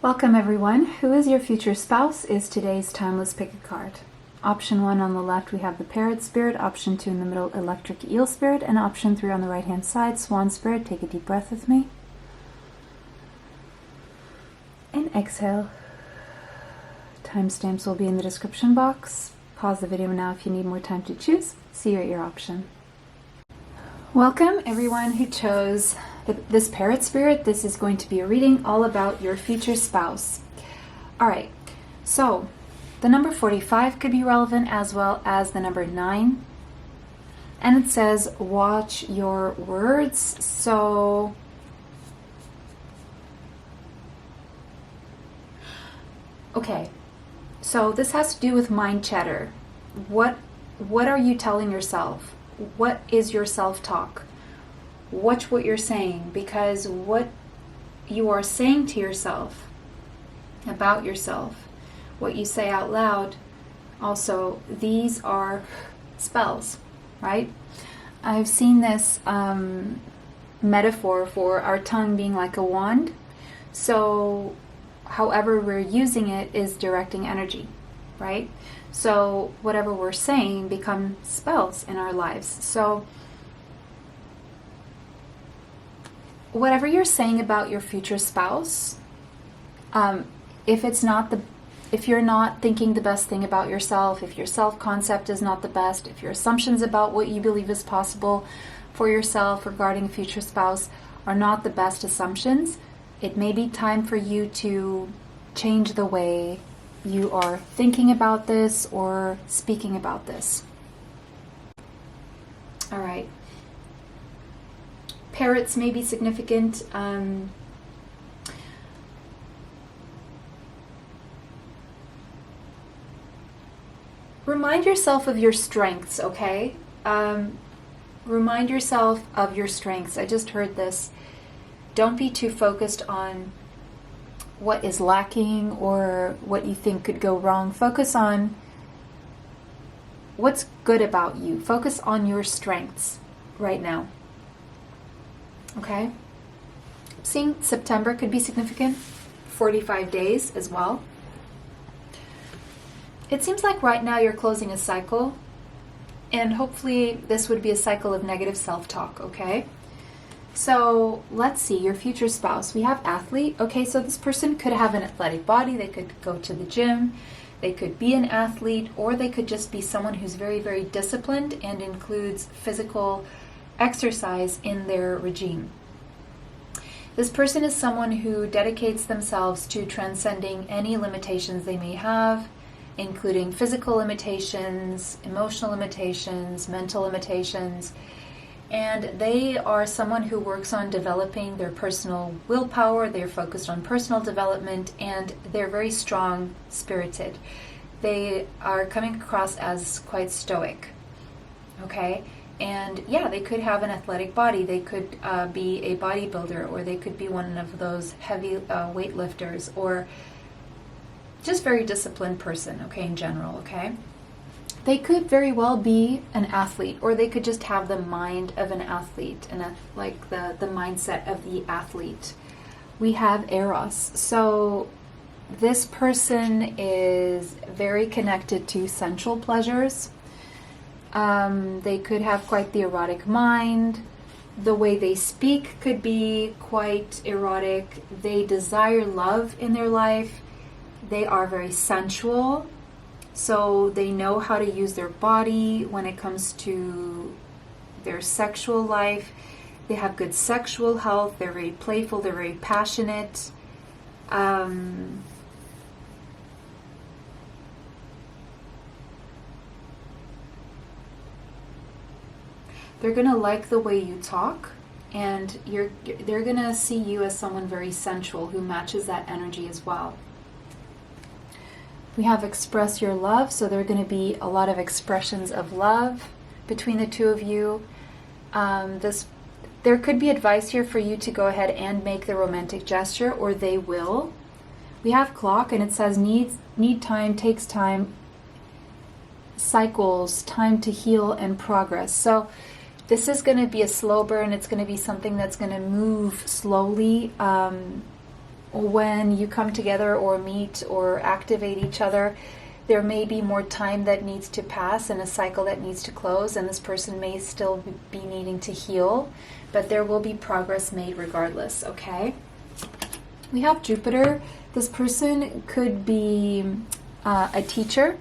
Welcome everyone. Who is your future spouse is today's timeless pick a card. Option 1 on the left we have the Parrot Spirit, option 2 in the middle Electric Eel Spirit, and option 3 on the right hand side Swan Spirit. Take a deep breath with me. And exhale. Timestamps will be in the description box. Pause the video now if you need more time to choose. See your ear option. Welcome everyone who chose this Parrot Spirit. This is going to be a reading all about your future spouse. Alright, so the number 45 could be relevant as well as the number 9. And it says, watch your words. So okay, so this has to do with mind chatter. What are you telling yourself? What is your self-talk? Watch what you're saying, because what you are saying to yourself about yourself, what you say out loud, also, these are spells, right? I've seen this metaphor for our tongue being like a wand. So however we're using it is directing energy, right? So whatever we're saying become spells in our lives. So whatever you're saying about your future spouse, if you're not thinking the best thing about yourself, if your self-concept is not the best, if your assumptions about what you believe is possible for yourself regarding a future spouse are not the best assumptions, it may be time for you to change the way you are thinking about this or speaking about this. All right. Parrots may be significant. Remind yourself of your strengths, okay? Remind yourself of your strengths. I just heard this. Don't be too focused on what is lacking or what you think could go wrong. Focus on what's good about you. Focus on your strengths right now. Okay? Seeing September could be significant. 45 days as well. It seems like right now you're closing a cycle, and hopefully this would be a cycle of negative self-talk, okay? So let's see, your future spouse. We have athlete. Okay, so this person could have an athletic body. They could go to the gym. They could be an athlete, or they could just be someone who's very, very disciplined and includes physical exercise in their regime. This person is someone who dedicates themselves to transcending any limitations they may have, including physical limitations, emotional limitations, mental limitations. And they are someone who works on developing their personal willpower. They're focused on personal development, and they're very strong-spirited. They are coming across as quite stoic, okay? And yeah, they could have an athletic body. They could be a bodybuilder, or they could be one of those heavy weightlifters, or just very disciplined person, okay, in general, okay? They could very well be an athlete, or they could just have the mind of an athlete, and like the mindset of the athlete. We have Eros. So this person is very connected to sensual pleasures. They could have quite the erotic mind. The way they speak could be quite erotic. They desire love in their life. They are very sensual. So they know how to use their body when it comes to their sexual life. They have good sexual health. They're very playful. They're very passionate. They're going to like the way you talk, and they're going to see you as someone very sensual who matches that energy as well. We have express your love, so there are going to be a lot of expressions of love between the two of you. There could be advice here for you to go ahead and make the romantic gesture, or they will. We have clock, and it says need time, takes time, cycles, time to heal, and progress. So this is going to be a slow burn. It's going to be something that's going to move slowly. when you come together or meet or activate each other, there may be more time that needs to pass and a cycle that needs to close, and this person may still be needing to heal, but there will be progress made regardless, okay? We have Jupiter. This person could be a teacher.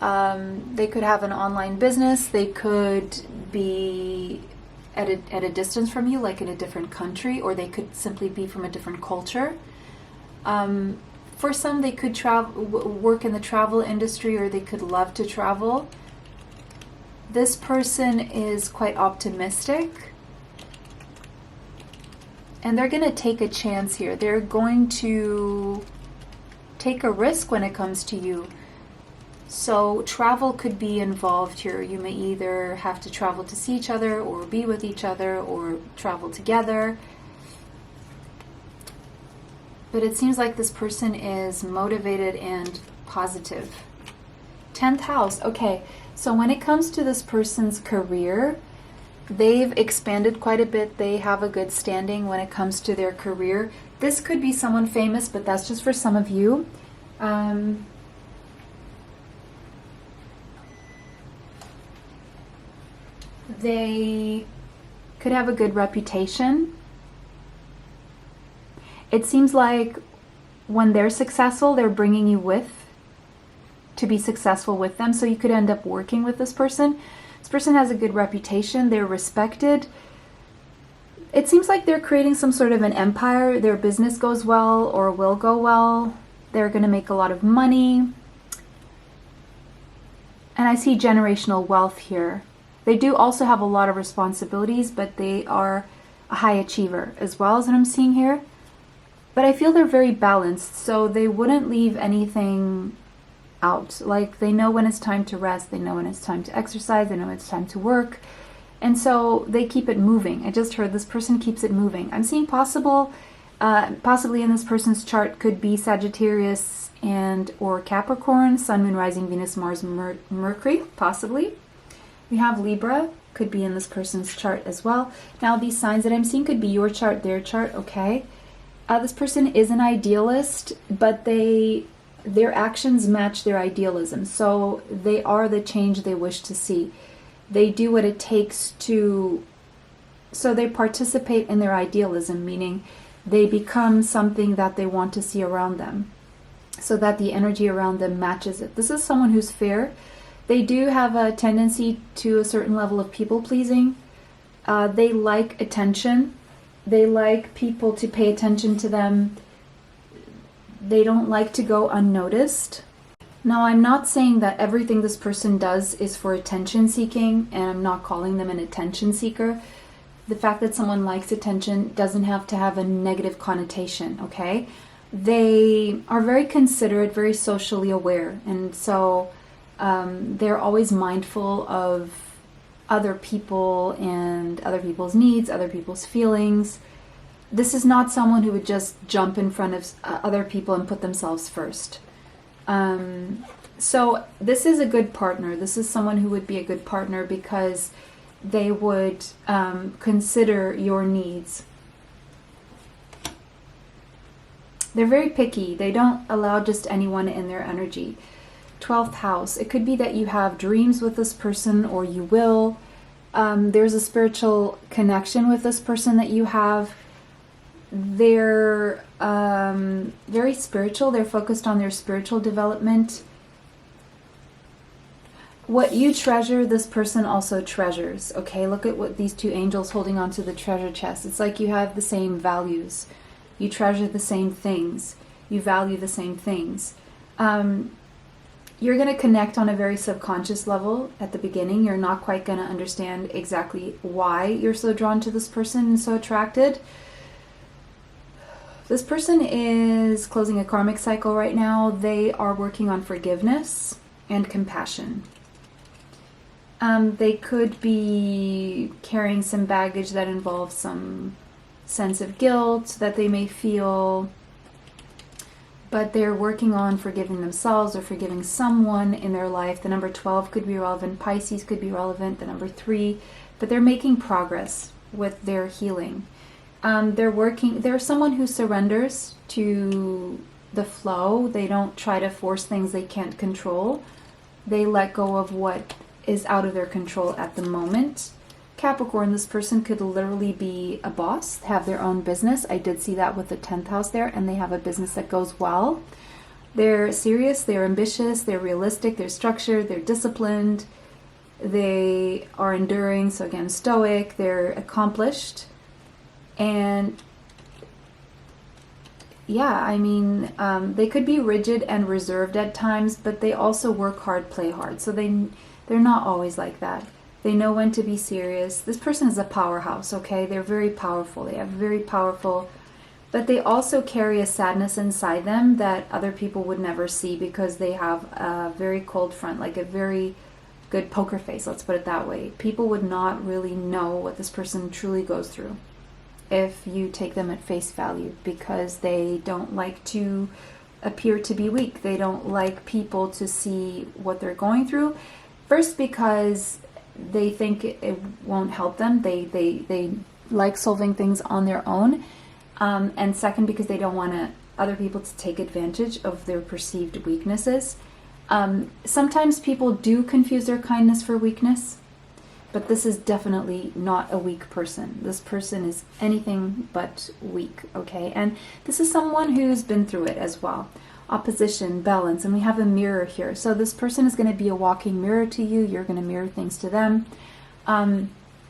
They could have an online business. They could be at a distance from you, like in a different country, or they could simply be from a different culture. For some, they could work in the travel industry, or they could love to travel. This person is quite optimistic, and they're going to take a chance here. They're going to take a risk when it comes to you. So travel could be involved here. You may either have to travel to see each other, or be with each other, or travel together. But it seems like this person is motivated and positive. 10th house. Okay, so when it comes to this person's career, they've expanded quite a bit. They have a good standing when it comes to their career. This could be someone famous, but that's just for some of you. They could have a good reputation. It seems like when they're successful, they're bringing you with to be successful with them. So you could end up working with this person. This person has a good reputation. They're respected. It seems like they're creating some sort of an empire. Their business goes well or will go well. They're going to make a lot of money. And I see generational wealth here. They do also have a lot of responsibilities, but they are a high achiever as well, as what I'm seeing here. But I feel they're very balanced, so they wouldn't leave anything out. Like, they know when it's time to rest, they know when it's time to exercise, they know when it's time to work. And so they keep it moving. I just heard this person keeps it moving. I'm seeing possibly in this person's chart could be Sagittarius and or Capricorn, Sun, Moon, Rising, Venus, Mars, Mercury, possibly. We have Libra, could be in this person's chart as well. Now, these signs that I'm seeing could be your chart, their chart, okay? This person is an idealist, but their actions match their idealism. So they are the change they wish to see. They do what it takes so they participate in their idealism, meaning they become something that they want to see around them, so that the energy around them matches it. This is someone who's fair. They do have a tendency to a certain level of people-pleasing. They like attention. They like people to pay attention to them. They don't like to go unnoticed. Now, I'm not saying that everything this person does is for attention seeking, and I'm not calling them an attention seeker. The fact that someone likes attention doesn't have to have a negative connotation, okay? They are very considerate, very socially aware, and so they're always mindful of other people and other people's needs, other people's feelings. This is not someone who would just jump in front of other people and put themselves first. So this is a good partner. This is someone who would be a good partner because they would consider your needs. They're very picky. They don't allow just anyone in their energy. 12th house. It could be that you have dreams with this person, or you will. There's a spiritual connection with this person that you have. They're very spiritual. They're focused on their spiritual development. What you treasure, this person also treasures. Okay, look at what these two angels holding onto the treasure chest. It's like you have the same values. You treasure the same things. You value the same things. You're going to connect on a very subconscious level at the beginning. You're not quite going to understand exactly why you're so drawn to this person and so attracted. This person is closing a karmic cycle right now. They are working on forgiveness and compassion. They could be carrying some baggage that involves some sense of guilt that they may feel, but they're working on forgiving themselves or forgiving someone in their life. The number 12 could be relevant. Pisces could be relevant. The number 3. But they're making progress with their healing. They're someone who surrenders to the flow. They don't try to force things they can't control. They let go of what is out of their control at the moment. Capricorn, this person could literally be a boss, have their own business. I did see that with the 10th house there, and they have a business that goes well. They're serious, they're ambitious, they're realistic, they're structured, they're disciplined, they are enduring, so again, stoic, they're accomplished. And yeah, I mean, they could be rigid and reserved at times, but they also work hard, play hard. So they're not always like that. They know when to be serious. This person is a powerhouse, okay? They're very powerful. They have very powerful, but they also carry a sadness inside them that other people would never see because they have a very cold front, like a very good poker face, let's put it that way. People would not really know what this person truly goes through if you take them at face value, because they don't like to appear to be weak. They don't like people to see what they're going through. First, because they think it won't help them. They like solving things on their own. And second, because they don't want other people to take advantage of their perceived weaknesses. Sometimes people do confuse their kindness for weakness. But this is definitely not a weak person. This person is anything but weak, okay? And this is someone who's been through it as well. Opposition, balance, and we have a mirror here. So this person is going to be a walking mirror to you. You're going to mirror things to them.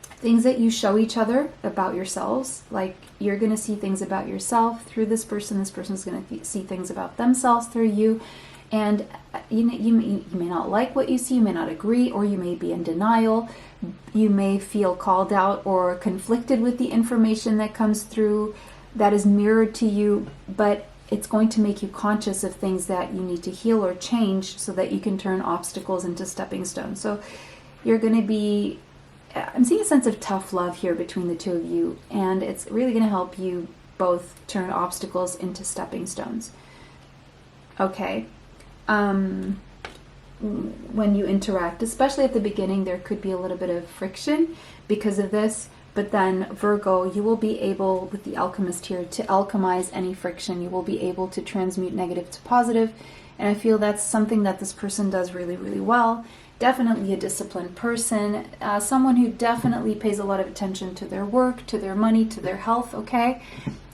Things that you show each other about yourselves. Like, you're going to see things about yourself through this person. This person is going to see things about themselves through you. And you may not like what you see, you may not agree, or you may be in denial. You may feel called out or conflicted with the information that comes through that is mirrored to you, but it's going to make you conscious of things that you need to heal or change so that you can turn obstacles into stepping stones. So you're going to be, I'm seeing a sense of tough love here between the two of you, and it's really going to help you both turn obstacles into stepping stones. Okay. When you interact, especially at the beginning, there could be a little bit of friction because of this, but then Virgo, you will be able, with the alchemist here, to alchemize any friction. You will be able to transmute negative to positive, and I feel that's something that this person does really, really well. Definitely a disciplined person, someone who definitely pays a lot of attention to their work, to their money, to their health, okay?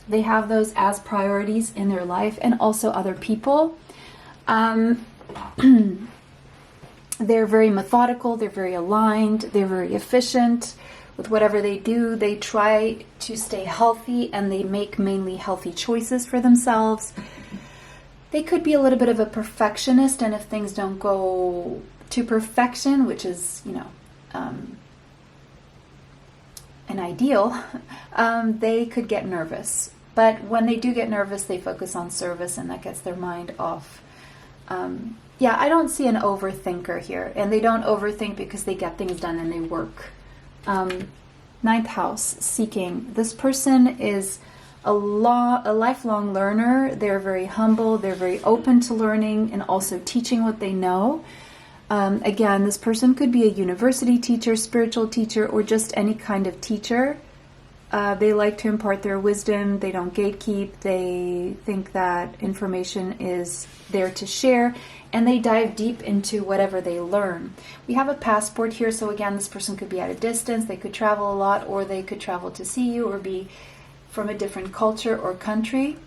They have those as priorities in their life, and also other people. They're very methodical, they're very aligned, they're very efficient with whatever they do. They try to stay healthy, and they make mainly healthy choices for themselves. They could be a little bit of a perfectionist, and if things don't go to perfection, which is, an ideal, they could get nervous. But when they do get nervous, they focus on service, and that gets their mind off. Yeah, I don't see an overthinker here, and they don't overthink because they get things done and they work. Ninth house, seeking. This person is a lifelong learner. They're very humble. They're very open to learning and also teaching what they know. Again, this person could be a university teacher, spiritual teacher, or just any kind of teacher. They like to impart their wisdom. They don't gatekeep. They think that information is there to share, and they dive deep into whatever they learn. We have a passport here, so again, this person could be at a distance. They could travel a lot, or they could travel to see you, or be from a different culture or country.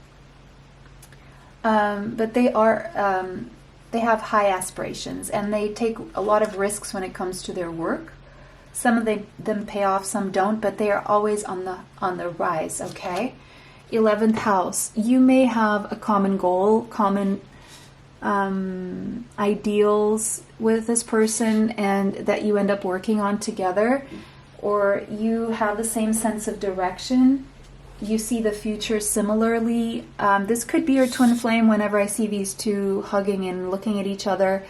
But they have high aspirations, and they take a lot of risks when it comes to their work. Some of them pay off, some don't, but they are always on the rise, okay? 11th house. You may have a common goal, common ideals with this person, and that you end up working on together, or you have the same sense of direction. You see the future similarly. This could be your twin flame. Whenever I see these two hugging and looking at each other,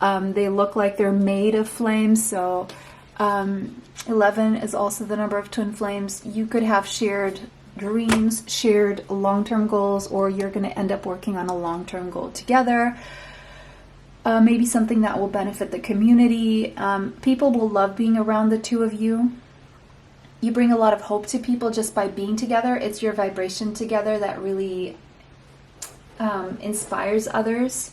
they look like they're made of flames, so 11 is also the number of twin flames. You could have shared dreams, shared long-term goals, or you're going to end up working on a long-term goal together. Maybe something that will benefit the community. People will love being around the two of you. you bring a lot of hope to people just by being together. It's your vibration together that really inspires others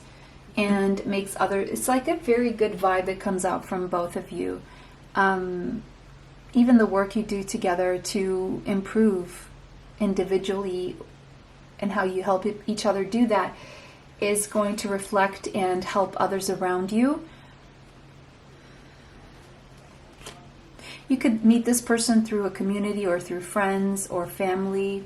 and makes others, it's like a very good vibe that comes out from both of you. Even the work you do together to improve individually and how you help each other do that is going to reflect and help others around you. You could meet this person through a community or through friends or family.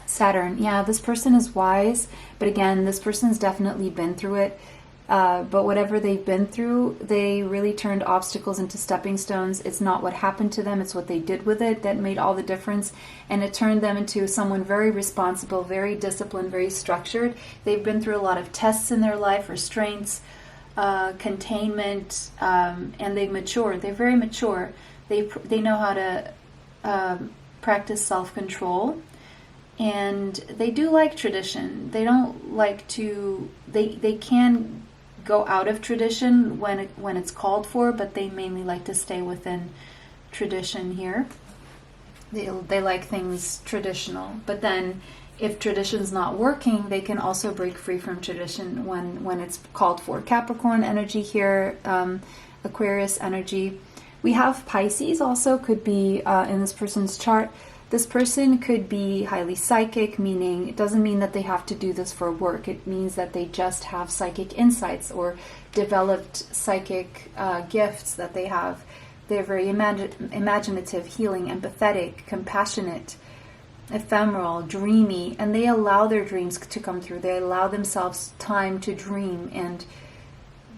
Saturn, yeah, this person is wise, but again, this person's definitely been through it. But whatever they've been through, they really turned obstacles into stepping stones. It's not what happened to them, it's what they did with it that made all the difference. And it turned them into someone very responsible, very disciplined, very structured. They've been through a lot of tests in their life, restraints, containment, and they've matured. They're very mature. They know how to practice self-control. And they do like tradition. They don't like to, they can go out of tradition when it's called for, but they mainly like to stay within tradition here. They like things traditional. But then if tradition's not working, they can also break free from tradition when it's called for. Capricorn energy here, Aquarius energy. We have Pisces also, could be in this person's chart. This person could be highly psychic, meaning it doesn't mean that they have to do this for work. It means that they just have psychic insights or developed psychic gifts that they have. They're very imaginative, healing, empathetic, compassionate, ephemeral, dreamy, and they allow their dreams to come through. They allow themselves time to dream,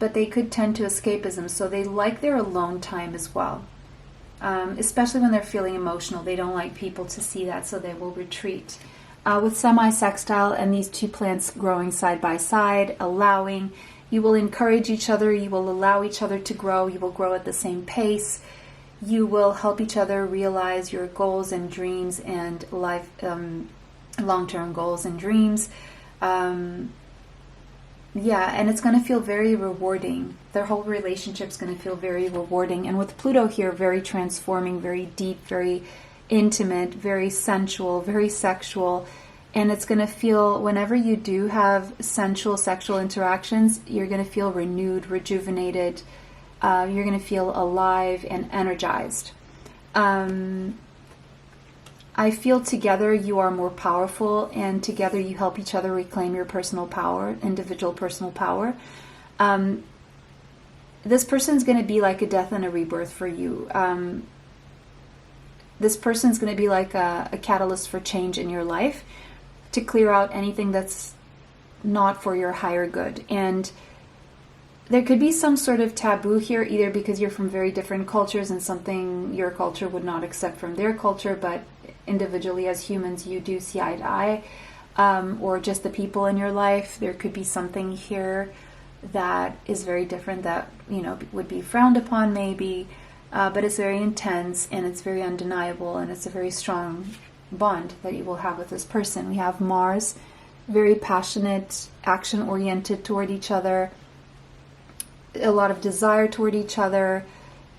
but they could tend to escapism, so they like their alone time as well. Especially when they're feeling emotional. They don't like people to see that, so they will retreat. With semi-sextile and these two plants growing side by side, allowing, you will encourage each other, you will allow each other to grow, you will grow at the same pace, you will help each other realize your goals and dreams and life, long-term goals and dreams. Yeah, and it's going to feel very rewarding. Their whole relationship's going to feel very rewarding. And with Pluto here, very transforming, very deep, very intimate, very sensual, very sexual. And it's going to feel, whenever you do have sensual sexual interactions, you're going to feel renewed, rejuvenated. You're going to feel alive and energized. I feel together you are more powerful, and together you help each other reclaim your personal power, individual personal power. This person's going to be like a death and a rebirth for you. This person's going to be like a catalyst for change in your life, to clear out anything that's not for your higher good. And there could be some sort of taboo here, either because you're from very different cultures and something your culture would not accept from their culture, but individually as humans you do see eye to eye, or just the people in your life. There could be something here that is very different that, you know, would be frowned upon maybe, but it's very intense and it's very undeniable, and it's a very strong bond that you will have with this person. We have Mars, very passionate, action-oriented toward each other, a lot of desire toward each other,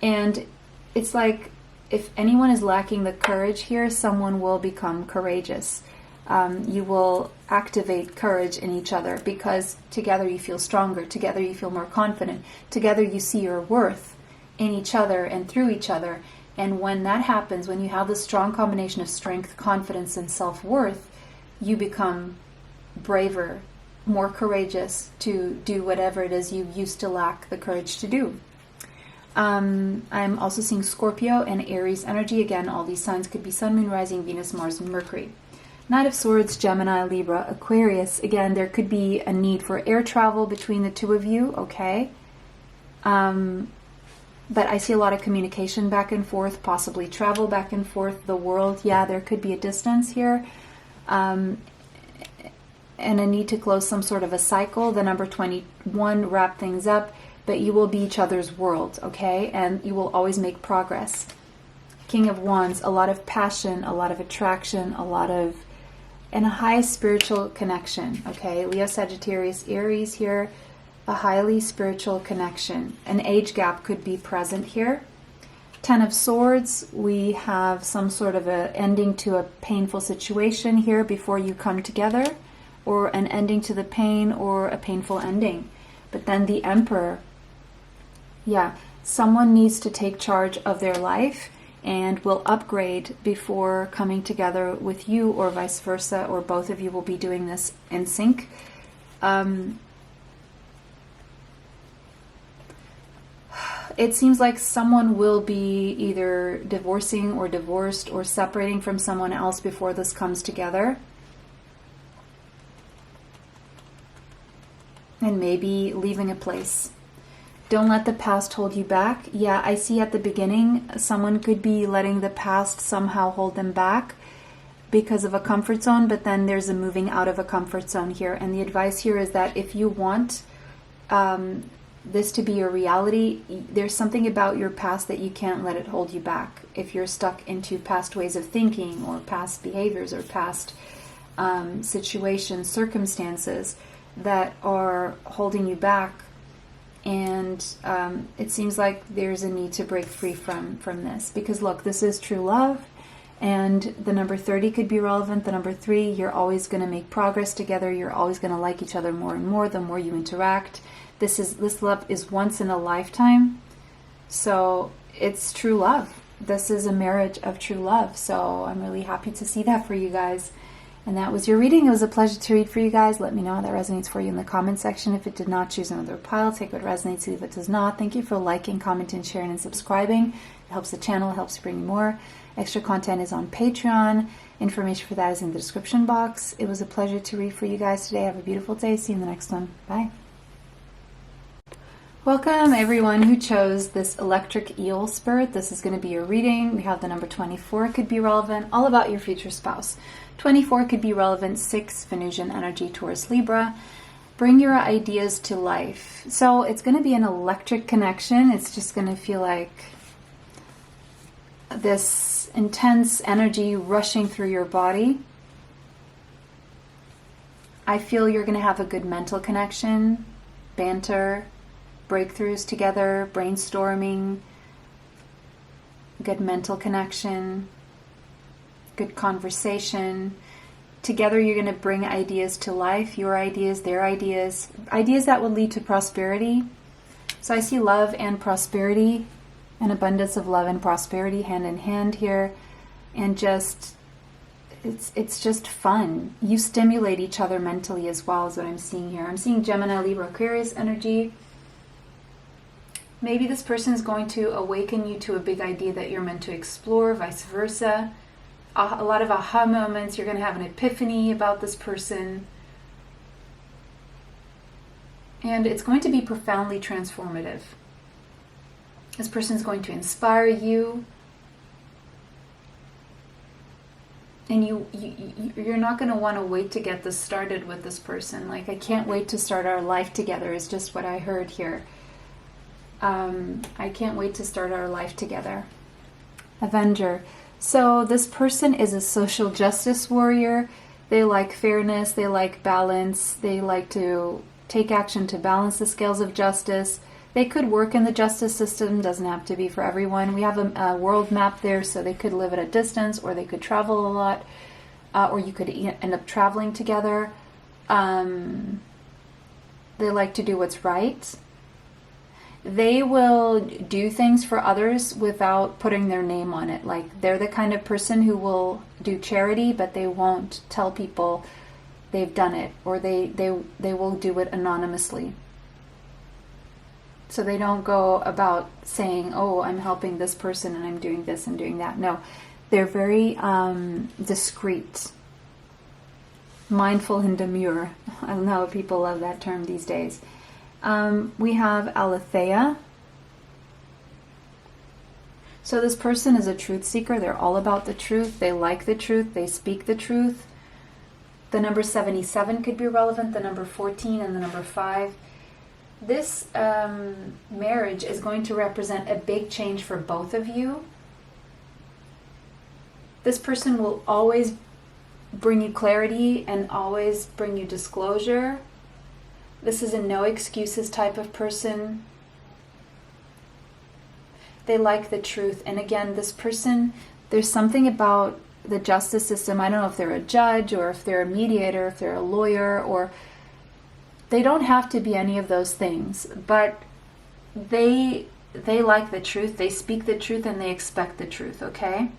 and it's like if anyone is lacking the courage here, someone will become courageous. You will activate courage in each other, because together you feel stronger, together you feel more confident, together you see your worth in each other and through each other. And when that happens, when you have this strong combination of strength, confidence, and self-worth, you become braver, more courageous to do whatever it is you used to lack the courage to do. I'm also seeing Scorpio and Aries energy. Again, all these signs could be Sun, Moon, Rising, Venus, Mars, and Mercury. Knight of Swords, Gemini, Libra, Aquarius. Again, there could be a need for air travel between the two of you, okay? But I see a lot of communication back and forth, possibly travel back and forth, the world. Yeah, there could be a distance here. And a need to close some sort of a cycle. The number 21, wrap things up. But you will be each other's world, okay? And you will always make progress. King of Wands, a lot of passion, a lot of attraction, and a high spiritual connection, okay? Leo, Sagittarius, Aries here, a highly spiritual connection. An age gap could be present here. Ten of Swords, we have some sort of an ending to a painful situation here before you come together, or an ending to the pain, or a painful ending. But then the Emperor, yeah, someone needs to take charge of their life and will upgrade before coming together with you, or vice versa, or both of you will be doing this in sync. It seems like someone will be either divorcing or divorced or separating from someone else before this comes together. And maybe leaving a place. Don't let the past hold you back. Yeah, I see at the beginning, someone could be letting the past somehow hold them back because of a comfort zone, but then there's a moving out of a comfort zone here. And the advice here is that if you want this to be your reality, there's something about your past that you can't let it hold you back. If you're stuck into past ways of thinking, or past behaviors, or past situations, circumstances that are holding you back, and it seems like there's a need to break free from this, because look, this is true love, and the number 30 could be relevant. The number 3, you're always going to make progress together, you're always going to like each other more and more the more you interact. This love is once in a lifetime, so it's true love. This is a marriage of true love, so I'm really happy to see that for you guys. And that was your reading. It was a pleasure to read for you guys. Let me know how that resonates for you in the comment section. If it did not, choose another pile. Take what resonates, leave what does not. Thank you for liking, commenting, sharing, and subscribing. It helps the channel, it helps bring you more. Extra content is on Patreon. Information for that is in the description box. It was a pleasure to read for you guys today. Have a beautiful day. See you in the next one. Bye. Welcome everyone who chose this electric eel spirit. This is going to be your reading. We have the number 24 could be relevant, all about your future spouse. 24 could be relevant, 6 Venusian energy, Taurus, Libra. Bring your ideas to life. So it's going to be an electric connection. It's just going to feel like this intense energy rushing through your body. I feel you're going to have a good mental connection, banter, breakthroughs together, brainstorming, good mental connection, good conversation. Together you're going to bring ideas to life, your ideas, their ideas, ideas that will lead to prosperity. So I see love and prosperity, an abundance of love and prosperity hand in hand here, and just it's just fun. You stimulate each other mentally as well, is what I'm seeing here. I'm seeing Gemini, Libra, Aquarius energy. Maybe this person is going to awaken you to a big idea that you're meant to explore, vice versa. A lot of aha moments. You're going to have an epiphany about this person. And it's going to be profoundly transformative. This person is going to inspire you. And you're not going to want to wait to get this started with this person. Like, I can't wait to start our life together is just what I heard here. I can't wait to start our life together. Avenger. So this person is a social justice warrior. They like fairness. They like balance. They like to take action to balance the scales of justice. They could work in the justice system. Doesn't have to be for everyone. We have a world map there, so they could live at a distance, or they could travel a lot, or you could end up traveling together. They like to do what's right. They will do things for others without putting their name on it. Like, they're the kind of person who will do charity, but they won't tell people they've done it, or they will do it anonymously. So they don't go about saying, oh, I'm helping this person and I'm doing this and doing that. No, they're very discreet, mindful and demure. I don't know, people love that term these days. We have Aletheia. So this person is a truth seeker. They're all about the truth. They like the truth. They speak the truth. The number 77 could be relevant. The number 14 and the number 5. This marriage is going to represent a big change for both of you. This person will always bring you clarity and always bring you disclosure. This is a no excuses type of person. They like the truth. And again, this person, there's something about the justice system. I don't know if they're a judge or if they're a mediator, if they're a lawyer, or they don't have to be any of those things, but they like the truth. They speak the truth and they expect the truth, okay?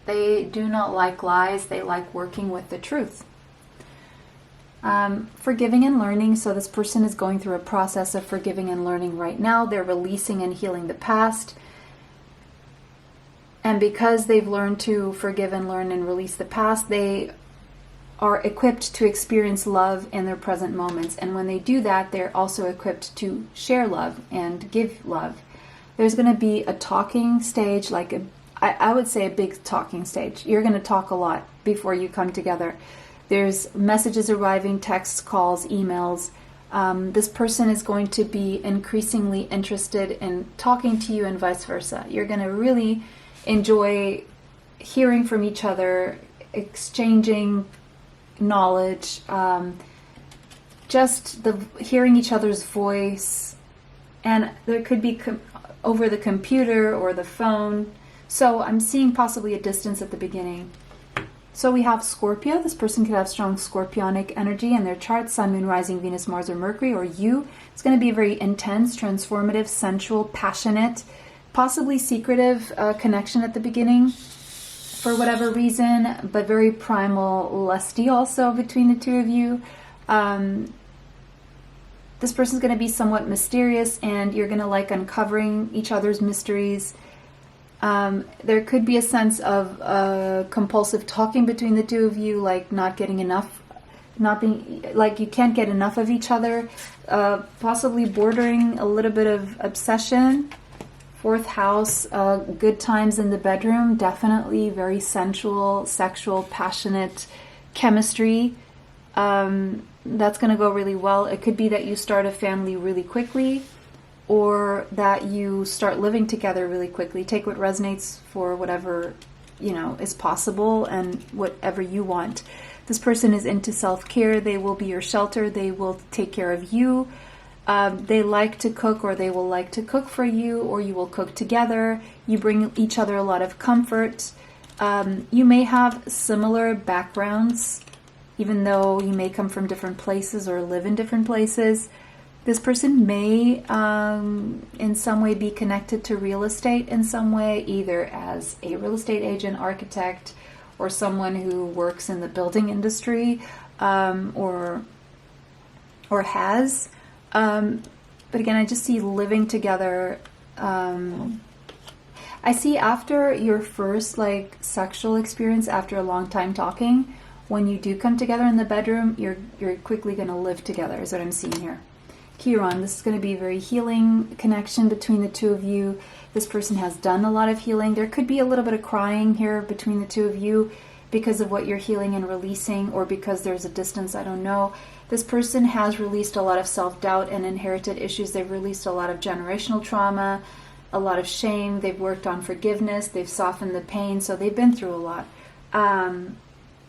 They do not like lies. They like working with the truth. Forgiving and learning. So this person is going through a process of forgiving and learning right now. They're releasing and healing the past. And because they've learned to forgive and learn and release the past, they are equipped to experience love in their present moments. And when they do that, they're also equipped to share love and give love. There's going to be a talking stage, like I would say a big talking stage. You're going to talk a lot before you come together. There's messages arriving, texts, calls, emails. This person is going to be increasingly interested in talking to you and vice versa. You're going to really enjoy hearing from each other, exchanging knowledge, just hearing each other's voice. And there could be over the computer or the phone. So I'm seeing possibly a distance at the beginning. So we have Scorpio. This person could have strong scorpionic energy in their chart, Sun, Moon, Rising, Venus, Mars, or Mercury, or you. It's going to be a very intense, transformative, sensual, passionate, possibly secretive connection at the beginning for whatever reason, but very primal, lusty also between the two of you. This person's going to be somewhat mysterious, and you're going to like uncovering each other's mysteries. There could be a sense of compulsive talking between the two of you, like not getting enough, not being, like you can't get enough of each other, possibly bordering a little bit of obsession. Fourth house, good times in the bedroom, definitely very sensual, sexual, passionate chemistry. That's going to go really well. It could be that you start a family really quickly, or that you start living together really quickly. Take what resonates for whatever, is possible and whatever you want. This person is into self-care. They will be your shelter. They will take care of you. They like to cook, or they will like to cook for you, or you will cook together. You bring each other a lot of comfort. You may have similar backgrounds, even though you may come from different places or live in different places. This person may in some way be connected to real estate in some way, either as a real estate agent, architect, or someone who works in the building industry, or has. But again, I just see living together. I see after your first sexual experience, after a long time talking, when you do come together in the bedroom, you're quickly going to live together, is what I'm seeing here. Chiron, this is going to be a very healing connection between the two of you. This person has done a lot of healing. There could be a little bit of crying here between the two of you because of what you're healing and releasing, or because there's a distance, I don't know. This person has released a lot of self-doubt and inherited issues. They've released a lot of generational trauma, a lot of shame. They've worked on forgiveness. They've softened the pain. So they've been through a lot. And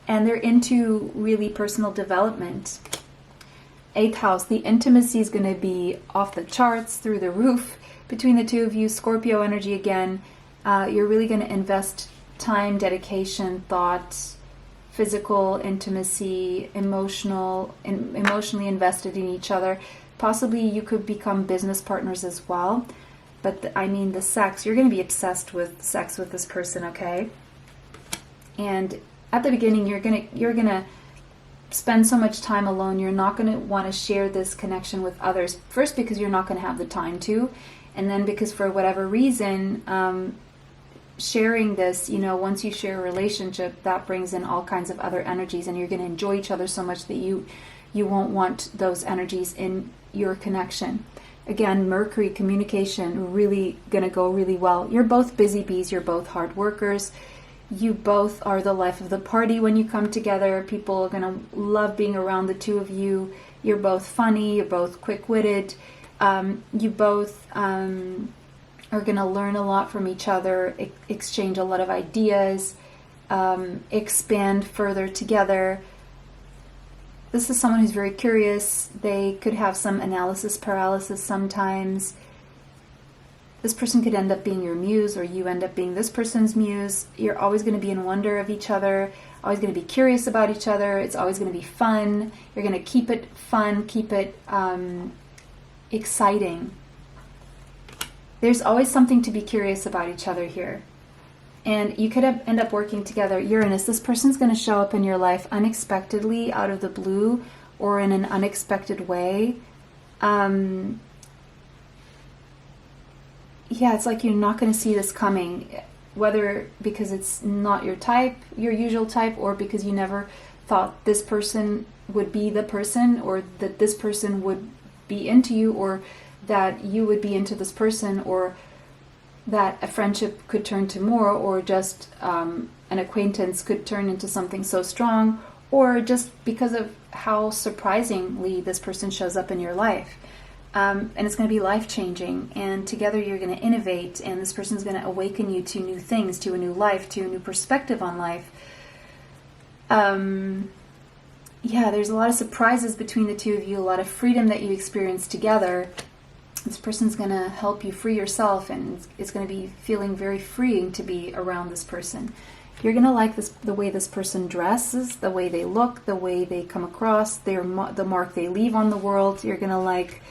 they're into really personal development. 8th house, the intimacy is going to be off the charts, through the roof between the two of you. Scorpio energy again. You're really going to invest time, dedication, thought, physical intimacy, emotionally invested in each other. Possibly you could become business partners as well. But the sex, you're going to be obsessed with sex with this person, okay? And at the beginning, you're gonna spend so much time alone. You're not going to want to share this connection with others. First, because you're not going to have the time to, and then because for whatever reason, sharing this, once you share a relationship, that brings in all kinds of other energies, and you're going to enjoy each other so much that you won't want those energies in your connection. Again, Mercury, communication, really going to go really well. You're both busy bees. You're both hard workers. You both are the life of the party when you come together. People are going to love being around the two of you. You're both funny. You're both quick-witted. You both are going to learn a lot from each other, exchange a lot of ideas, expand further together. This is someone who's very curious. They could have some analysis paralysis sometimes. This person could end up being your muse, or you end up being this person's muse. You're always going to be in wonder of each other, always going to be curious about each other. It's always going to be fun. You're going to keep it fun, keep it exciting. There's always something to be curious about each other here. And you could end up working together. Uranus, this person's going to show up in your life unexpectedly, out of the blue, or in an unexpected way. Yeah, it's like you're not going to see this coming, whether because it's not your type, your usual type, or because you never thought this person would be the person, or that this person would be into you, or that you would be into this person, or that a friendship could turn to more, or just an acquaintance could turn into something so strong, or just because of how surprisingly this person shows up in your life. And it's going to be life-changing, and together you're going to innovate, and this person's going to awaken you to new things, to a new life, to a new perspective on life. Yeah, there's a lot of surprises between the two of you, a lot of freedom that you experience together. This person's going to help you free yourself, and it's going to be feeling very freeing to be around this person. You're going to like the way this person dresses, the way they look, the way they come across, the mark they leave on the world. You're going to like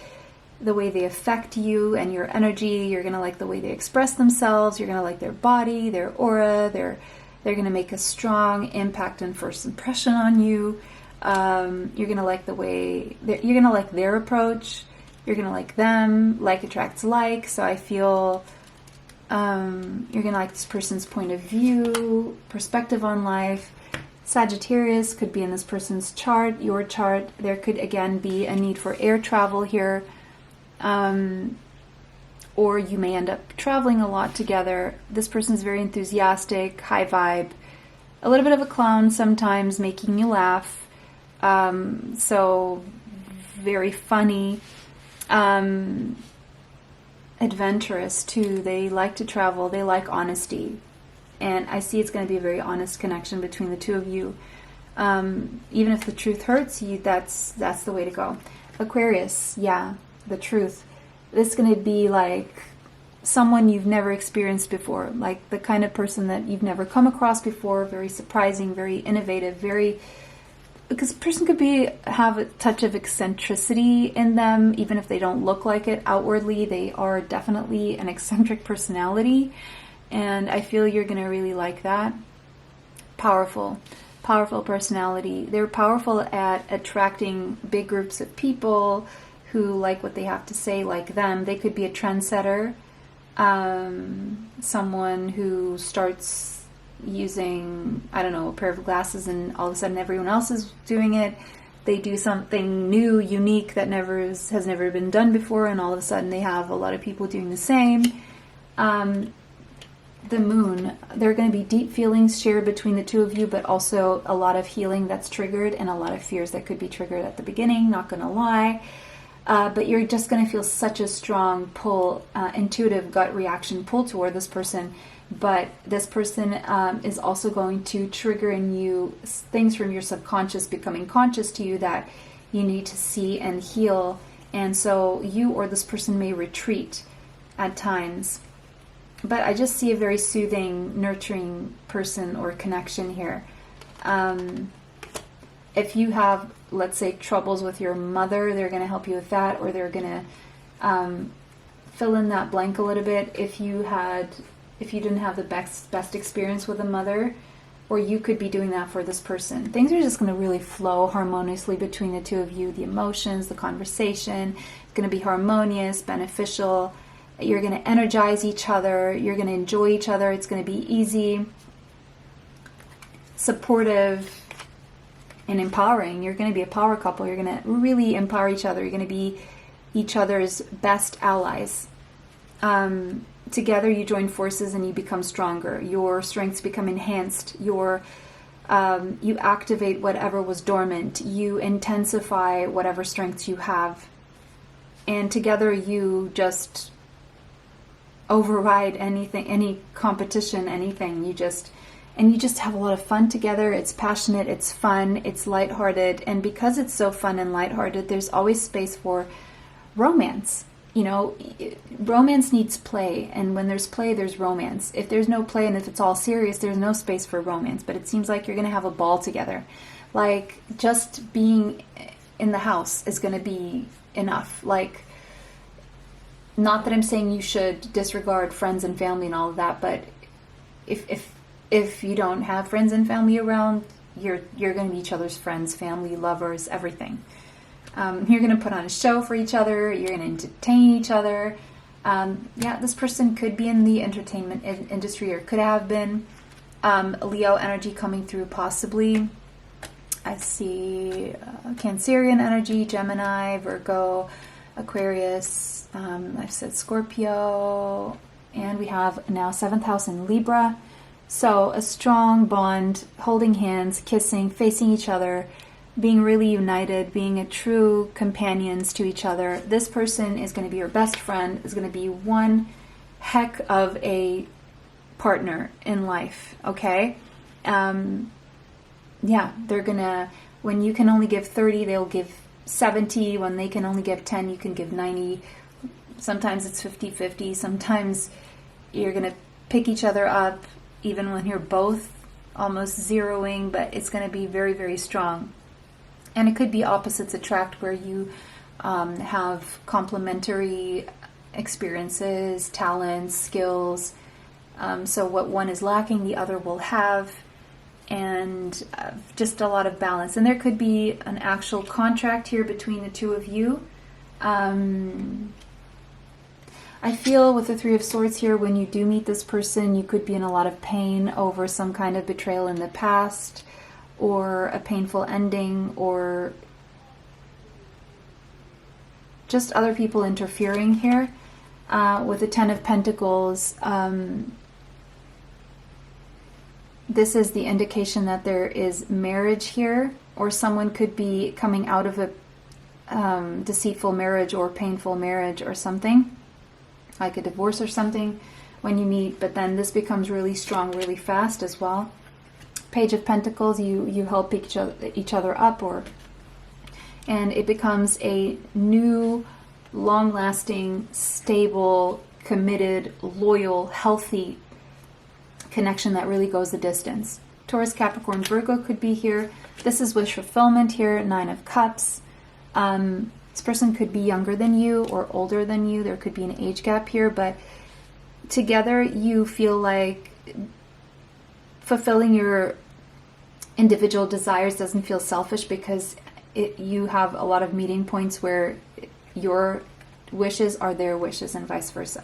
the way they affect you and your energy. You're going to like the way they express themselves. You're going to like their body, their aura. They're going to make a strong impact and first impression on you. You're going to like the way you're going to like their approach. You're going to like them. Like attracts like. So I feel you're going to like this person's point of view, perspective on life. Sagittarius could be in this person's chart, your chart. There could again be a need for air travel here. Or you may end up traveling a lot together. This person's very enthusiastic, high vibe, a little bit of a clown sometimes, making you laugh. So very funny, adventurous too. They like to travel. They like honesty. And I see it's going to be a very honest connection between the two of you. Even if the truth hurts you, that's the way to go. Aquarius, yeah. The truth. This is going to be like someone you've never experienced before, like the kind of person that you've never come across before, very surprising, very innovative, because a person could have a touch of eccentricity in them, even if they don't look like it outwardly. They are definitely an eccentric personality, and I feel you're going to really like that. Powerful personality. They're powerful at attracting big groups of people who like what they have to say, like them. They could be a trendsetter, someone who starts using, I don't know, a pair of glasses and all of a sudden everyone else is doing it. They do something new, unique that has never been done before, and all of a sudden they have a lot of people doing the same. The moon, there are going to be deep feelings shared between the two of you, but also a lot of healing that's triggered and a lot of fears that could be triggered at the beginning, not going to lie. But you're just going to feel such a strong pull, intuitive gut reaction pull toward this person. But this person is also going to trigger in you things from your subconscious becoming conscious to you that you need to see and heal. And so you or this person may retreat at times. But I just see a very soothing, nurturing person or connection here. If you have, let's say, troubles with your mother, they're going to help you with that, or they're going to fill in that blank a little bit. If you didn't have the best experience with a mother, or you could be doing that for this person. Things are just going to really flow harmoniously between the two of you. The emotions, the conversation, it's going to be harmonious, beneficial. You're going to energize each other. You're going to enjoy each other. It's going to be easy, supportive, and empowering. You're going to be a power couple. You're going to really empower each other. You're going to be each other's best allies. Together you join forces and you become stronger. Your strengths become enhanced. You activate whatever was dormant. You intensify whatever strengths you have. And together you just override anything, any competition, anything. You just have a lot of fun together. It's passionate, it's fun, it's lighthearted. And because it's so fun and lighthearted, there's always space for romance. you know, romance needs play, and when there's play, there's romance. If there's no play and if it's all serious, there's no space for romance. But it seems like you're going to have a ball together. Like, just being in the house is going to be enough. Like, not that I'm saying you should disregard friends and family and all of that, but if you don't have friends and family around, you're going to be each other's friends, family, lovers, everything. You're going to put on a show for each other. You're going to entertain each other. Yeah, this person could be in the entertainment industry or could have been. Leo energy coming through possibly. I see Cancerian energy, Gemini, Virgo, Aquarius. I've said Scorpio. And we have now 7th house in Libra. So a strong bond, holding hands, kissing, facing each other, being really united, being a true companions to each other. This person is going to be your best friend, is going to be one heck of a partner in life, okay? Yeah, they're going to, when you can only give 30, they'll give 70. When they can only give 10, you can give 90. Sometimes it's 50-50. Sometimes you're going to pick each other up, even when you're both almost zeroing, but it's going to be very, very strong. And it could be opposites attract, where you have complementary experiences, talents, skills. So what one is lacking, the other will have, and just a lot of balance. And there could be an actual contract here between the two of you. I feel with the 3 of Swords here, when you do meet this person, you could be in a lot of pain over some kind of betrayal in the past, or a painful ending, or just other people interfering here. With the 10 of Pentacles, this is the indication that there is marriage here, or someone could be coming out of a deceitful marriage or painful marriage or something, like a divorce or something, when you meet. But then this becomes really strong really fast as well. Page of Pentacles, you help each other up, and it becomes a new, long-lasting, stable, committed, loyal, healthy connection that really goes the distance. Taurus, Capricorn, Virgo could be here. This is wish fulfillment here, 9 of Cups. This person could be younger than you or older than you. There could be an age gap here, but together you feel like fulfilling your individual desires doesn't feel selfish, because you have a lot of meeting points where your wishes are their wishes and vice versa.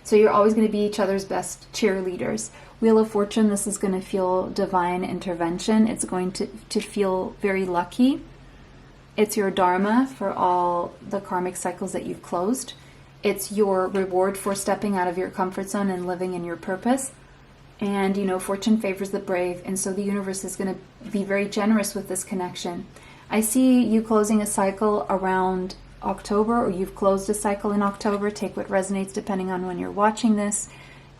So you're always going to be each other's best cheerleaders. Wheel of Fortune, this is going to feel divine intervention. It's going to feel very lucky. It's your dharma for all the karmic cycles that you've closed. It's your reward for stepping out of your comfort zone and living in your purpose. And, you know, fortune favors the brave. And so the universe is going to be very generous with this connection. I see you closing a cycle around October, or you've closed a cycle in October. Take what resonates depending on when you're watching this.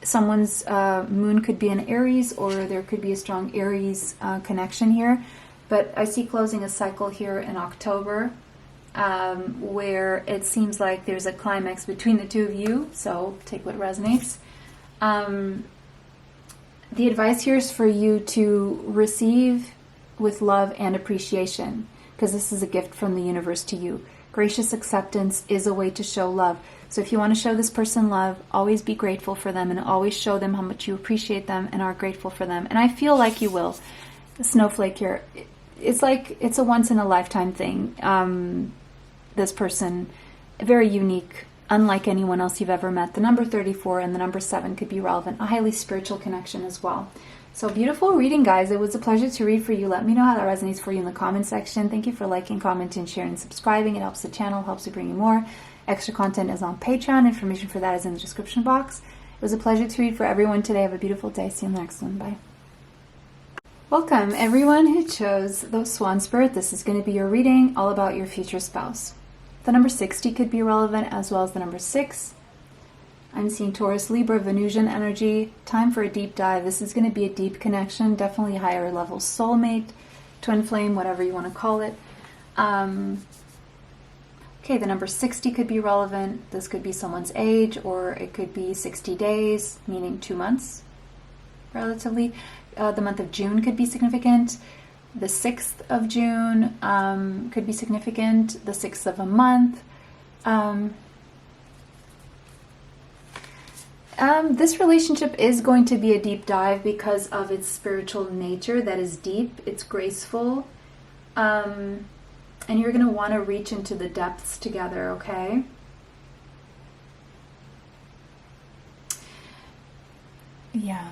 Someone's moon could be in Aries, or there could be a strong Aries connection here. But I see closing a cycle here in October, where it seems like there's a climax between the two of you. So take what resonates. The advice here is for you to receive with love and appreciation, because this is a gift from the universe to you. Gracious acceptance is a way to show love. So if you want to show this person love, always be grateful for them, and always show them how much you appreciate them and are grateful for them. And I feel like you will. The snowflake here, it's like it's a once in a lifetime thing. This person, very unique, unlike anyone else you've ever met. The number 34 and the number 7 could be relevant. A highly spiritual connection as well. So beautiful reading, guys. It was a pleasure to read for you. Let me know how that resonates for you in the comment section. Thank you for liking, commenting, sharing, and subscribing. It helps the channel, helps to bring you more. Extra content is on Patreon. Information for that is in the description box. It was a pleasure to read for everyone today. Have a beautiful day. See you in the next one. Bye. Welcome, everyone who chose the Swan Spirit. This is going to be your reading all about your future spouse. The number 60 could be relevant, as well as the number 6. I'm seeing Taurus, Libra, Venusian energy. Time for a deep dive. This is going to be a deep connection, definitely higher level soulmate, twin flame, whatever you want to call it. Okay, the number 60 could be relevant. This could be someone's age, or it could be 60 days, meaning 2 months, relatively. The month of June could be significant. The 6th of June could be significant. The 6th of a month. This relationship is going to be a deep dive because of its spiritual nature that is deep. It's graceful. And you're going to want to reach into the depths together, okay? Yeah.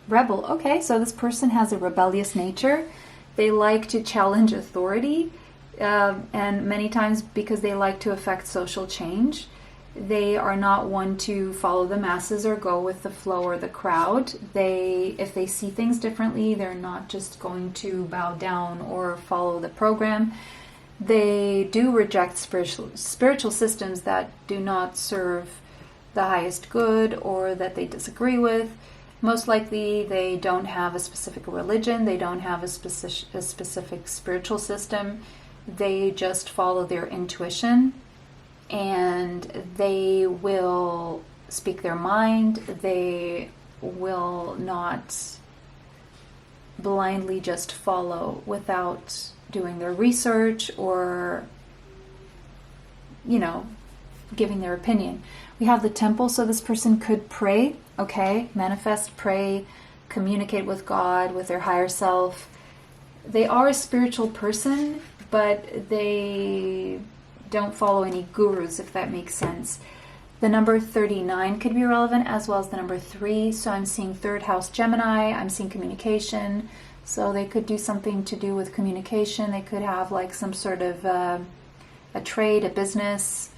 Rebel. Okay, so this person has a rebellious nature. They like to challenge authority, and many times because they like to affect social change. They are not one to follow the masses or go with the flow or the crowd. If they see things differently, they're not just going to bow down or follow the program. They do reject spiritual systems that do not serve the highest good or that they disagree with. Most likely, they don't have a specific religion. They don't have a specific spiritual system. They just follow their intuition, and they will speak their mind. They will not blindly just follow without doing their research or, giving their opinion. We have the temple, so this person could pray, okay? Manifest, pray, communicate with God, with their higher self. They are a spiritual person, but they don't follow any gurus, if that makes sense. The number 39 could be relevant, as well as the number 3. So I'm seeing third house Gemini. I'm seeing communication. So they could do something to do with communication. They could have like some sort of a trade, a business,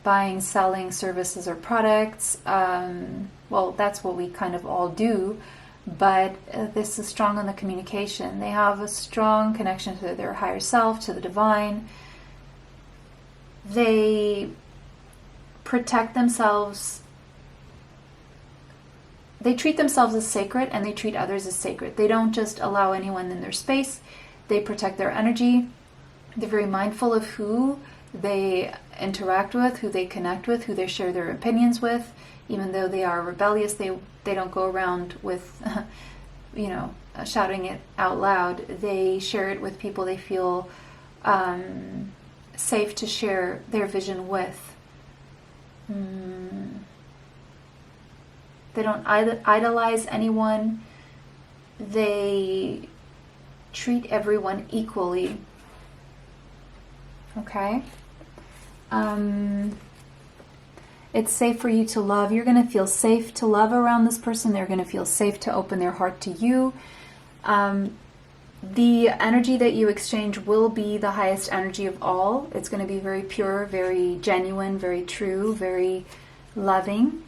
buying, selling services or products. Well, that's what we kind of all do. But this is strong on the communication. They have a strong connection to their higher self, to the divine. They protect themselves. They treat themselves as sacred, and they treat others as sacred. They don't just allow anyone in their space. They protect their energy. They're very mindful of who they interact with, who they connect with, who they share their opinions with. Even though they are rebellious, they don't go around with, shouting it out loud. They share it with people they feel safe to share their vision with. They don't idolize anyone. They treat everyone equally. Okay? It's safe for you to love. You're going to feel safe to love around this person. They're going to feel safe to open their heart to you. The energy that you exchange will be the highest energy of all. It's going to be very pure, very genuine, very true, very loving.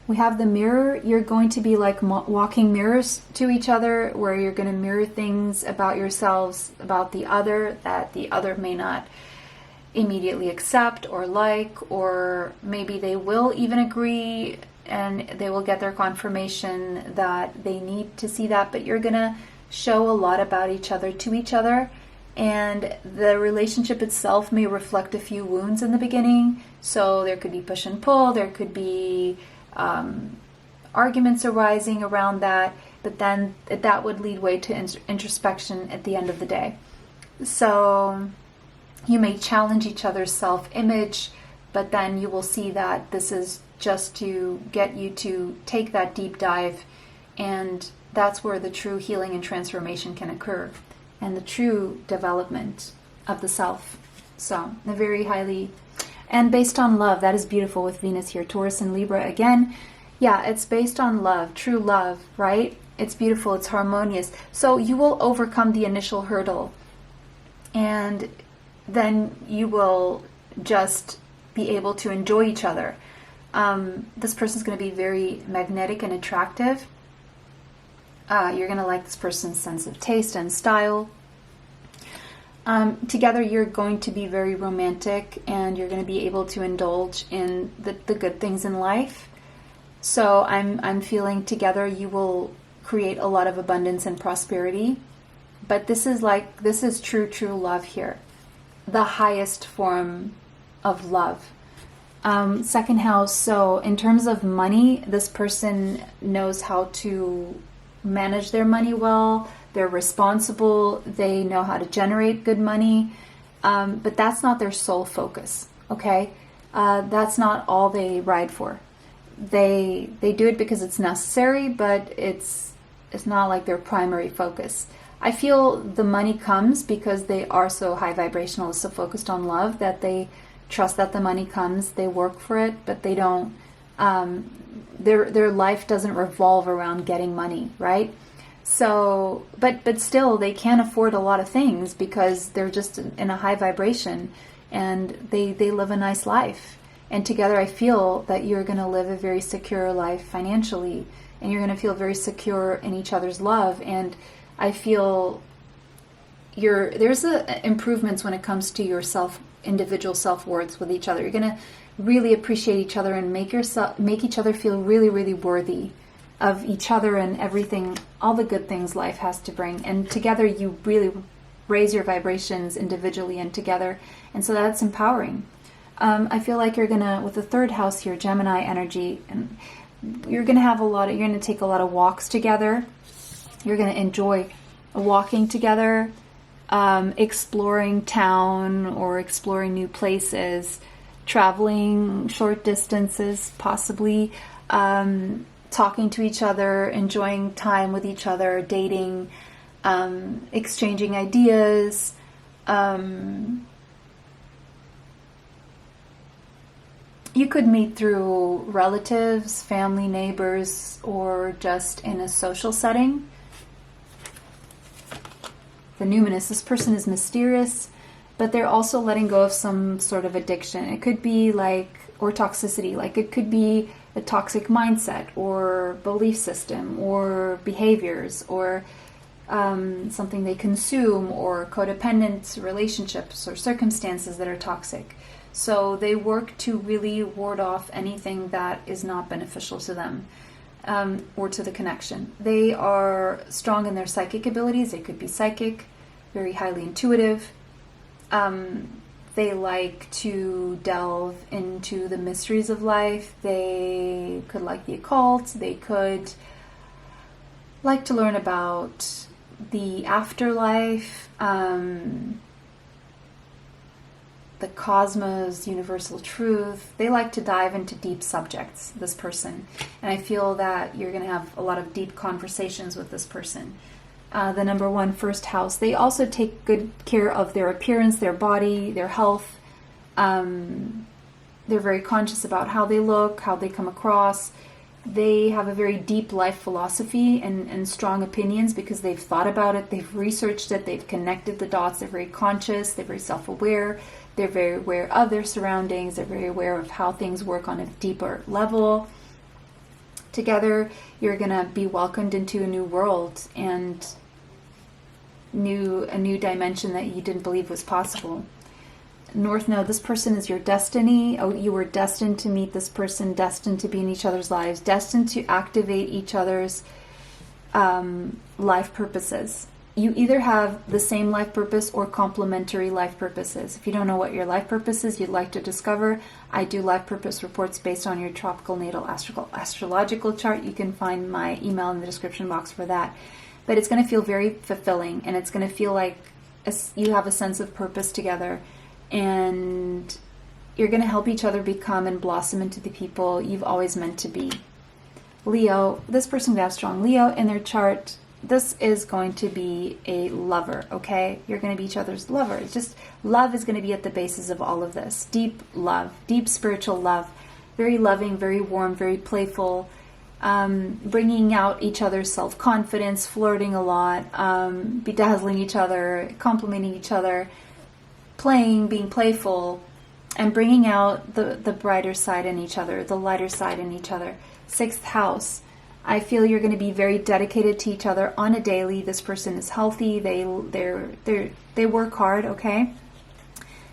We have the mirror. You're going to be like walking mirrors to each other, where you're going to mirror things about yourselves, about the other, that the other may not immediately accept or like, or maybe they will even agree and they will get their confirmation that they need to see that, but you're going to show a lot about each other to each other, and the relationship itself may reflect a few wounds in the beginning. So there could be push and pull, there could be arguments arising around that, but then that would lead way to introspection at the end of the day. So you may challenge each other's self-image, but then you will see that this is just to get you to take that deep dive, and that's where the true healing and transformation can occur, and the true development of the self. So, very highly, and based on love. That is beautiful with Venus here, Taurus and Libra again. Yeah, it's based on love, true love, right? It's beautiful, it's harmonious. So you will overcome the initial hurdle, and then you will just be able to enjoy each other. This person's going to be very magnetic and attractive. You're going to like this person's sense of taste and style. Together you're going to be very romantic, and you're going to be able to indulge in the good things in life. So I'm feeling together you will create a lot of abundance and prosperity. But this is true love here. The highest form of love. Second house, so in terms of money, this person knows how to manage their money well. They're responsible. They know how to generate good money. But that's not their sole focus, okay? That's not all they ride for. They do it because it's necessary, but it's not like their primary focus. I feel the money comes because they are so high vibrational, so focused on love, that they trust that the money comes. They work for it, but they don't. Their life doesn't revolve around getting money, right? So, but still, they can afford a lot of things because they're just in a high vibration, and they live a nice life. And together, I feel that you're going to live a very secure life financially, and you're going to feel very secure in each other's love. And I feel there's improvements when it comes to your individual self-worths with each other. You're going to really appreciate each other and make each other feel really, really worthy of each other and everything, all the good things life has to bring. And together you really raise your vibrations individually and together. And so that's empowering. I feel like you're going to, with the third house here, Gemini energy, and you're going to take a lot of walks together. You're going to enjoy walking together, exploring town or exploring new places, traveling short distances, possibly, talking to each other, enjoying time with each other, dating, exchanging ideas. You could meet through relatives, family, neighbors, or just in a social setting. The numinous, this person is mysterious, but they're also letting go of some sort of addiction. It could be or toxicity, it could be a toxic mindset or belief system or behaviors or something they consume or codependent relationships or circumstances that are toxic. So they work to really ward off anything that is not beneficial to them. Or to the connection. They are strong in their psychic abilities. They could be psychic, very highly intuitive. They like to delve into the mysteries of life. They could like the occult. They could like to learn about the afterlife, the cosmos, universal truth. They like to dive into deep subjects, this person. And I feel that you're going to have a lot of deep conversations with this person. The number one, first house. They also take good care of their appearance, their body, their health. They're very conscious about how they look, how they come across. They have a very deep life philosophy and strong opinions because they've thought about it, they've researched it, they've connected the dots. They're very conscious, they're very self-aware. They're very aware of their surroundings. They're very aware of how things work on a deeper level. Together, you're going to be welcomed into a new world and a new dimension that you didn't believe was possible. North Node, this person is your destiny. Oh, you were destined to meet this person, destined to be in each other's lives, destined to activate each other's life purposes. You either have the same life purpose or complementary life purposes. If you don't know what your life purpose is you'd like to discover, I do life purpose reports based on your tropical natal astrological chart. You can find my email in the description box for that. But it's going to feel very fulfilling, and it's going to feel like you have a sense of purpose together, and you're going to help each other become and blossom into the people you've always meant to be. Leo, this person could have strong Leo in their chart. This is going to be a lover, okay? You're going to be each other's lover. It's just love is going to be at the basis of all of this. Deep love, deep spiritual love. Very loving, very warm, very playful. Bringing out each other's self-confidence, flirting a lot, bedazzling each other, complimenting each other, playing, being playful, and bringing out the brighter side in each other, the lighter side in each other. Sixth house. I feel you're going to be very dedicated to each other on a daily. This person is healthy. They work hard, okay?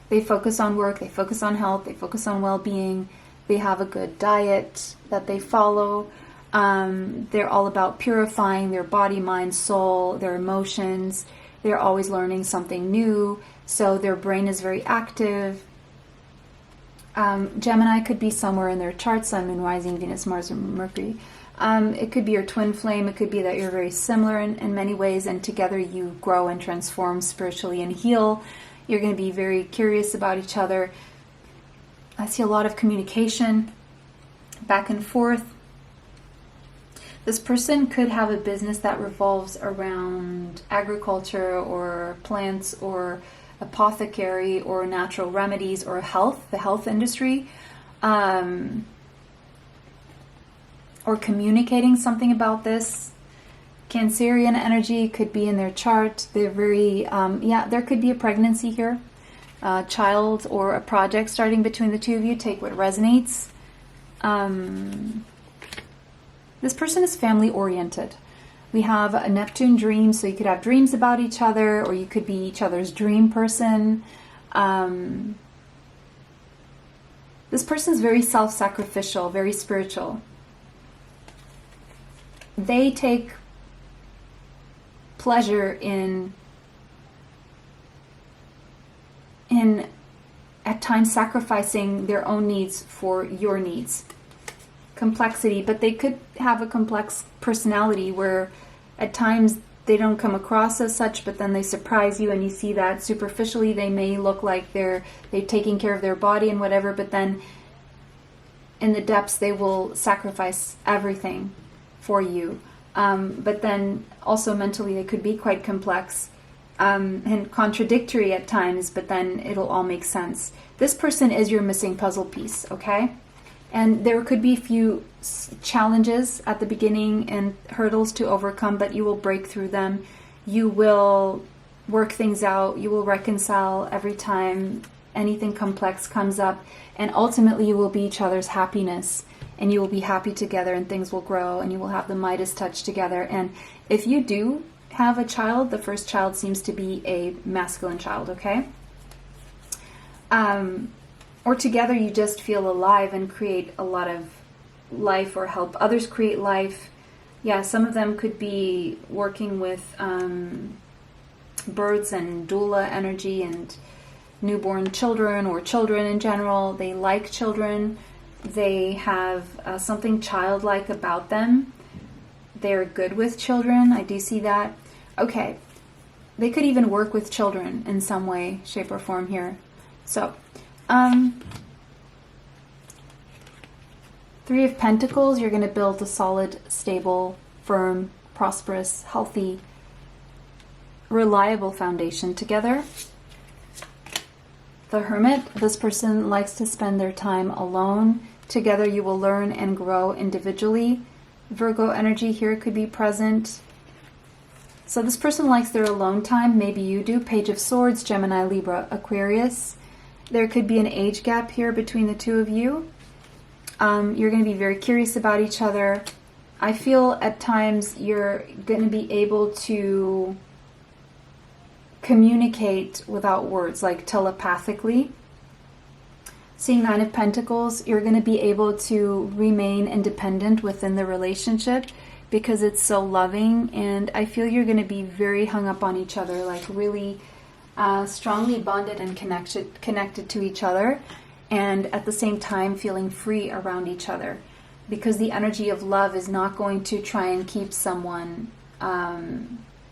They focus on work. They focus on health. They focus on well-being. They have a good diet that they follow. They're all about purifying their body, mind, soul, their emotions. They're always learning something new, so their brain is very active. Gemini could be somewhere in their chart, Sun, Moon, Rising, Venus, Mars, or Mercury. It could be your twin flame. It could be that you're very similar in many ways, and together you grow and transform spiritually and heal. You're going to be very curious about each other. I see a lot of communication back and forth. This person could have a business that revolves around agriculture or plants or apothecary or natural remedies or health, the health industry, or communicating something about this. Cancerian energy could be in their chart. They're very, there could be a pregnancy here, a child or a project starting between the two of you. Take what resonates. This person is family oriented. We have a Neptune dream, so you could have dreams about each other, or you could be each other's dream person. This person is very self-sacrificial, very spiritual. They take pleasure in at times sacrificing their own needs for your needs. Complexity, but they could have a complex personality where at times they don't come across as such, but then they surprise you and you see that superficially they may look like they're taking care of their body and whatever, but then in the depths they will sacrifice everything for you. But then also mentally they could be quite complex and contradictory at times, but then it'll all make sense. This person is your missing puzzle piece, okay? And there could be a few challenges at the beginning and hurdles to overcome, but you will break through them. You will work things out. You will reconcile every time anything complex comes up. And ultimately, you will be each other's happiness. And you will be happy together, and things will grow, and you will have the Midas touch together. And if you do have a child, the first child seems to be a masculine child, okay? Or together you just feel alive and create a lot of life or help others create life. Yeah, some of them could be working with birds and doula energy and newborn children or children in general. They like children. They have something childlike about them. They're good with children. I do see that. Okay. They could even work with children in some way, shape, or form here. So, Three of Pentacles, you're going to build a solid, stable, firm, prosperous, healthy, reliable foundation together. The Hermit, this person likes to spend their time alone. Together you will learn and grow individually. Virgo energy here could be present. So this person likes their alone time. Maybe you do. Page of Swords, Gemini, Libra, Aquarius. There could be an age gap here between the two of you. You're going to be very curious about each other. I feel at times you're going to be able to communicate without words, like telepathically. Seeing Nine of Pentacles, you're going to be able to remain independent within the relationship because it's so loving, and I feel you're going to be very hung up on each other, like really strongly bonded and connected to each other, and at the same time feeling free around each other, because the energy of love is not going to try and keep someone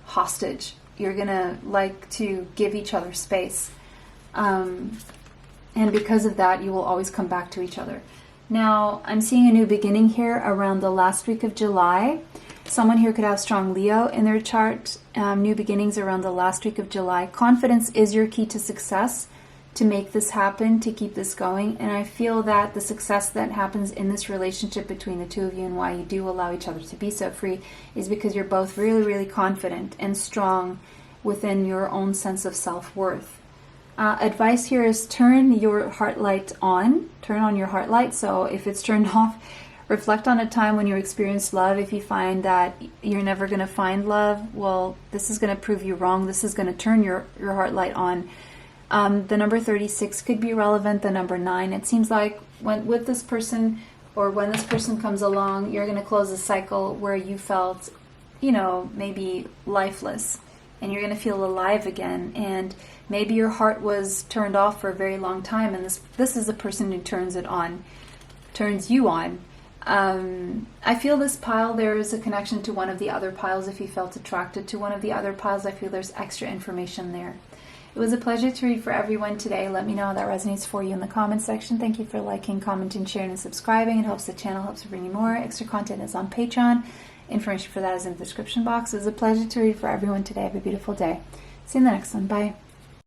hostage. You're going to like to give each other space. And because of that, you will always come back to each other. Now, I'm seeing a new beginning here around the last week of July. Someone here could have strong Leo in their chart. New beginnings around the last week of July. Confidence is your key to success, to make this happen, to keep this going. And I feel that the success that happens in this relationship between the two of you and why you do allow each other to be so free is because you're both really, really confident and strong within your own sense of self-worth. Advice here is turn your heart light on. Turn on your heart light. So if it's turned off, reflect on a time when you experienced love. If you find that you're never going to find love, well, this is going to prove you wrong. This is going to turn your heart light on. The number 36 could be relevant. The number 9. It seems like when this person comes along, you're going to close a cycle where you felt, maybe lifeless. and you're going to feel alive again. And maybe your heart was turned off for a very long time, and this is the person who turns you on. I feel this pile, there is a connection to one of the other piles. If you felt attracted to one of the other piles, I feel there's extra information there. It was a pleasure to read for everyone today. Let me know how that resonates for you in the comment section. Thank you for liking, commenting, sharing, and subscribing. It helps the channel, helps to bring you more. Extra content is on Patreon. Information for that is in the description box. It was a pleasure to read for everyone today. Have a beautiful day. See you in the next one. Bye.